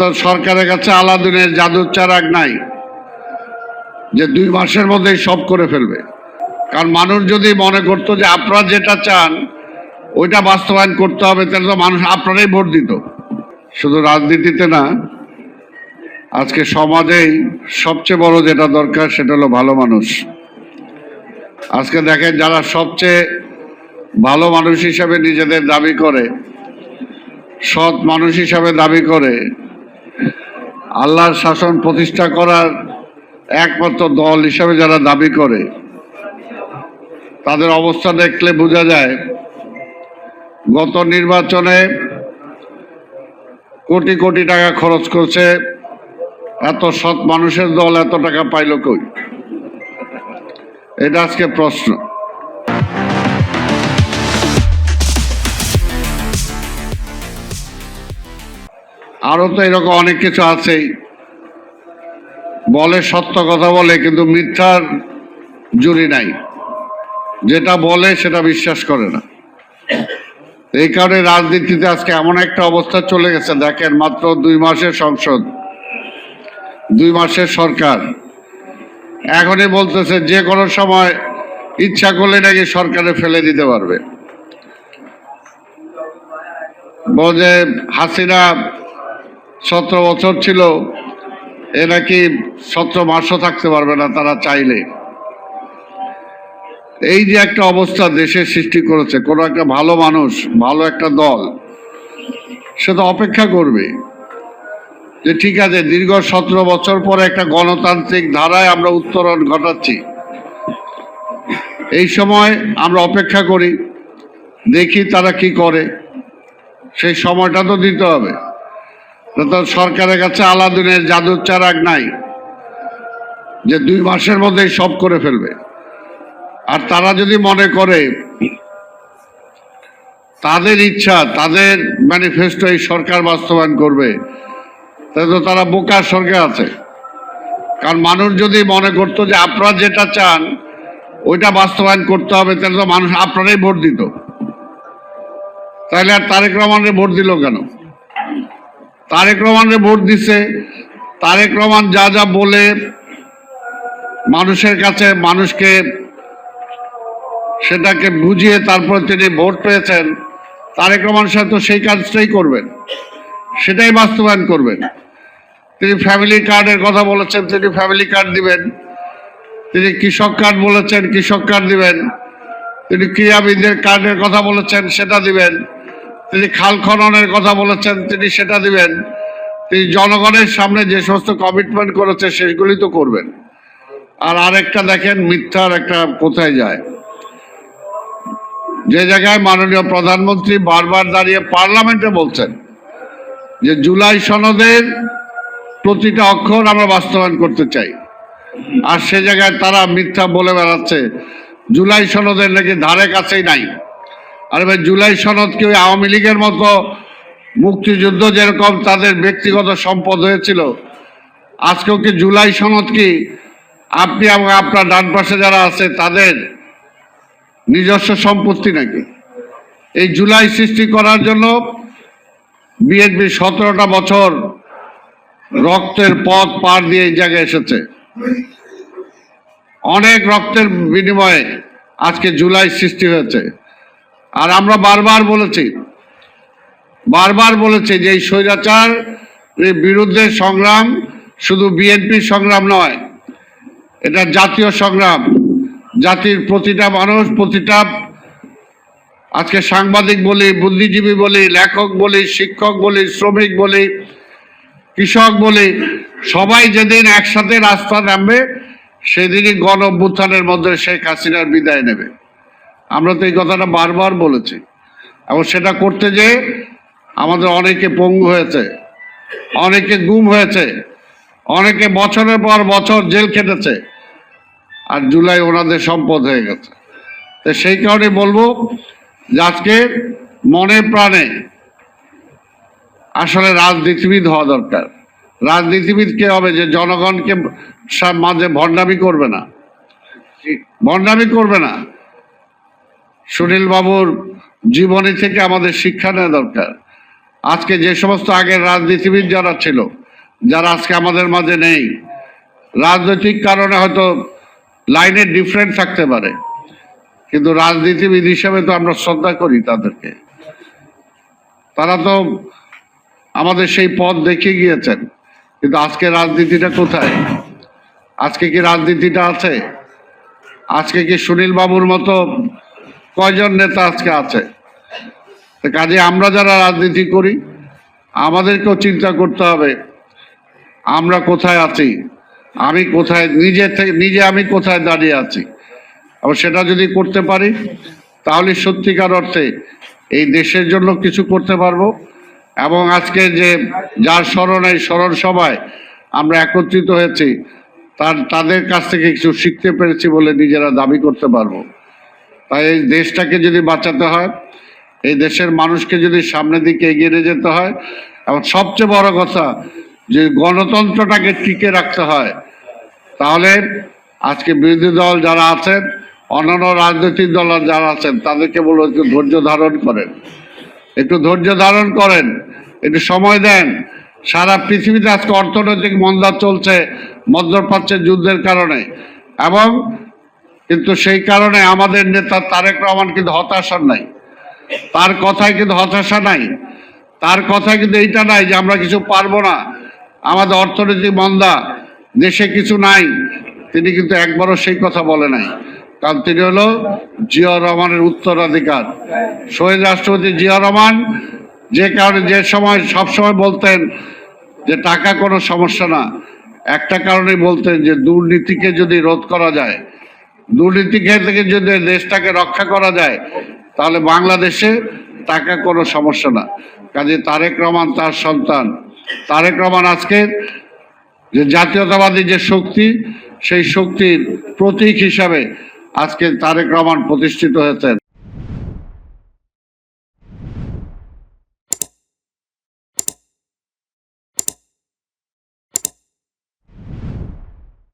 তো সরকারের কাছে আলাদিনের জাদুর চারাক নাই যে 2 মাসের মধ্যেই সব করে ফেলবে। কারণ মানুষ যদি মনে করতো যে আপনারা যেটা চান ওইটা বাস্তবায়ন করতে হবে, তাহলে তো মানুষ আপনারাই ভোট দিত। শুধু রাজনীতিতে না, আজকে সমাজেই সবচেয়ে বড় যেটা দরকার সেটা হলো ভালো মানুষ। আজকে দেখেন, যারা সবচেয়ে ভালো মানুষ হিসাবে নিজেদের দাবি করে, সৎ মানুষ হিসাবে দাবি করে, আল্লাহর শাসন প্রতিষ্ঠা করার একমাত্র দল হিসাবে যারা দাবি করে, তাদের অবস্থা দেখলে বোঝা যায় গত নির্বাচনে কোটি কোটি টাকা খরচ করছে। এত সৎ মানুষের দল এত টাকা পাইল কই? এটা আজকে প্রশ্ন। আরো তো এরকম অনেক কিছু আছেই, বলে সত্য কথা বলে কিন্তু মিথ্যার জুড়ি নাই, যেটা বলে সেটা বিশ্বাস করে না। এই কারণে রাজনীতিতে আজকে এমন একটা অবস্থা চলে গেছে। দেখেন, মাত্র 2 মাসের সংসদ, 2 মাসের সরকার, এখনই বলতেছে যে কোনো সময় ইচ্ছা করলে নাকি সরকারে ফেলে দিতে পারবে। বলে হাসিনা 17 বছর ছিল, এ নাকি 17 মাসও থাকতে পারবে না তারা চাইলে। এই যে একটা অবস্থা দেশের সৃষ্টি করেছে, কোনো একটা ভালো মানুষ, ভালো একটা দল, সে তো অপেক্ষা করবে যে ঠিক আছে, দীর্ঘ 17 বছর পরে একটা গণতান্ত্রিক ধারায় আমরা উত্তরণ ঘটাচ্ছি, এই সময় আমরা অপেক্ষা করি, দেখি তারা কি করে। সেই সময়টা তো দিতে হবে। তো সরকারের কাছে আলাদিনের জাদুর চারাক নাই যে 2 মাসের মধ্যেই সব করে ফেলবে। আর তারা যদি মনে করে তাদের ইচ্ছা, তাদের ম্যানিফেস্টো এই সরকার বাস্তবায়ন করবে, তাহলে তো তারা বোকার সরকার আছে। কারণ মানুষ যদি মনে করতো যে আপনারা যেটা চান ওইটা বাস্তবায়ন করতে হবে, তাহলে তো মানুষ আপনারাই ভোট দিত। তাহলে আর তারেক রহমানের ভোট দিল কেন? তারেক রহমানের ভোট দিছে। তারেক রহমান যা যা বলে মানুষের কাছে, মানুষকে সেটাকে বুঝিয়ে তারপরে তিনি ভোট পেয়েছেন। তারেক রহমান সাহেব তো সেই কাজটাই করবেন, সেটাই বাস্তবায়ন করবেন। তিনি ফ্যামিলি কার্ডের কথা বলেছেন, তিনি ফ্যামিলি কার্ড দিবেন। তিনি কৃষক কার্ড বলেছেন, কৃষক কার্ড দিবেন। তিনি ক্রীড়াবিদদের কার্ডের কথা বলেছেন, সেটা দিবেন। তিনি খাল খননের কথা বলেছেন, তিনি সেটা দিবেন। তিনি জনগণের সামনে যে সমস্ত কমিটমেন্ট করেছে সেগুলি তো করবেন। আর আরেকটা দেখেন, মিথ্যার একটা কোথায় যায়, যে জায়গায় মাননীয় প্রধানমন্ত্রী বারবার দাঁড়িয়ে পার্লামেন্টে বলছেন যে জুলাই সনদের প্রতিটা অক্ষর আমরা বাস্তবায়ন করতে চাই, আর সে জায়গায় তারা মিথ্যা বলে বেড়াচ্ছে জুলাই সনদের নাকি ধারে কাছেই নাই। আর ভাই, জুলাই সনদ কি আওয়ামী লীগের মতো মুক্তিযুদ্ধ যেরকম তাদের ব্যক্তিগত সম্পদ হয়েছিল, আজকেও কি জুলাই সনদ কি আপনি এবং আপনার ডান পাশে যারা আছে তাদের নিজস্ব সম্পত্তি নাকি? এই জুলাই সৃষ্টি করার জন্য বিএনপি 17টা বছর রক্তের পথ পার দিয়ে এই জায়গায় এসেছে। অনেক রক্তের বিনিময়ে আজকে জুলাই সৃষ্টি হয়েছে। আর আমরা বারবার বলেছি যে এই স্বৈরাচার বিরুদ্ধে সংগ্রাম শুধু বিএনপির সংগ্রাম নয়, এটা জাতীয় সংগ্রাম। জাতির প্রতিটা মানুষ, প্রতিটা, আজকে সাংবাদিক বলি, বুদ্ধিজীবী বলি, লেখক বলি, শিক্ষক বলি, শ্রমিক বলি, কৃষক বলি, সবাই যেদিন একসাথে রাস্তা নামবে সেদিনই গণ অভ্যুত্থানের মধ্যে শেখ হাসিনার বিদায় নেবে। আমরা তো এই কথাটা বারবার বলেছি, এবং সেটা করতে যেয়ে আমাদের অনেকে পঙ্গু হয়েছে, অনেকে গুম হয়েছে, অনেকে বছরের পর বছর জেল খেটেছে, আর জুলাই ওনাদের সম্পদ হয়ে গেছে। তো সেই কারণে বলবো যে আজকে মনে প্রাণে আসলে রাজনীতিবিদ হওয়া দরকার। রাজনীতিবিদ কে হবে? যে জনগণকে মাঝে ভণ্ডামি করবে না। সুনীল বাবুর জীবনী থেকে আমাদের শিক্ষা নেওয়া দরকার আজকে যে সমস্ত আগের রাজনীতিবিদ যারা ছিল, যারা আজকে আমাদের মাঝে নেই, রাজনৈতিক কারণে হয়তো লাইনের ডিফারেন্স থাকতে পারে, কিন্তু রাজনীতিবিদ হিসেবে তো আমরা শ্রদ্ধা করি তাদেরকে। তারা তো আমাদের সেই পথ দেখিয়ে গিয়েছেন, কিন্তু আজকে রাজনীতিটা কোথায়? আজকে কি রাজনীতিটা আছে? আজকে কি সুনীল বাবুর মতো কয়জন নেতা আজকে আছে? কাজে আমরা যারা রাজনীতি করি আমাদেরকেও চিন্তা করতে হবে আমরা কোথায় আছি, আমি কোথায়, নিজে আমি কোথায় দাঁড়িয়ে আছি। আবার সেটা যদি করতে পারি তাহলে সত্যিকার অর্থে এই দেশের জন্য কিছু করতে পারবো। এবং আজকে যে যার স্মরণে স্মরণ সভায় আমরা একত্রিত হয়েছি তাদের কাছ থেকে কিছু শিখতে পেরেছি বলে নিজেরা দাবি করতে পারবো। তাই এই দেশটাকে যদি বাঁচাতে হয়, এই দেশের মানুষকে যদি সামনের দিকে এগিয়ে নিয়ে যেতে হয়, এবং সবচেয়ে বড় কথা যে গণতন্ত্রটাকে টিকে রাখতে হয়, তাহলে আজকে বিরোধী দল যারা আছেন, অন্যান্য রাজনৈতিক দল যারা আছেন, তাদেরকে বলবো একটু ধৈর্য ধারণ করেন, একটু ধৈর্য ধারণ করেন, একটু সময় দেন। সারা পৃথিবীতে আজকে অর্থনৈতিক মন্দা চলছে মধ্যপ্রাচ্যের যুদ্ধের কারণে, এবং কিন্তু সেই কারণে আমাদের নেতা তারেক রহমান কিন্তু হতাশা নাই, তার কথায় কিন্তু হতাশা নাই, তার কথায় কিন্তু এইটা নাই যে আমরা কিছু পারবো না, আমাদের অর্থনৈতিক মন্দা, দেশে কিছু নাই। তিনি কিন্তু একবারও সেই কথা বলে নাই, কারণ তিনি হলো জিয়াউর রহমানের উত্তরাধিকার। শহীদ রাষ্ট্রপতি জিয়াউর রহমান যে কারণে যে সময় সবসময় বলতেন যে টাকা কোনো সমস্যা না, একটা কারণেই বলতেন যে দুর্নীতিকে যদি রোধ করা যায়, দুর্নীতি থেকে যদি দেশটাকে রক্ষা করা যায়, তাহলে বাংলাদেশে টাকা কোনো সমস্যা না। কাজে তারেক রহমান তার সন্তান, তারেক রহমান আজকে যে জাতীয়তাবাদী যে শক্তি, সেই শক্তির প্রতীক হিসাবে আজকে তারেক রহমান প্রতিষ্ঠিত হয়েছেন।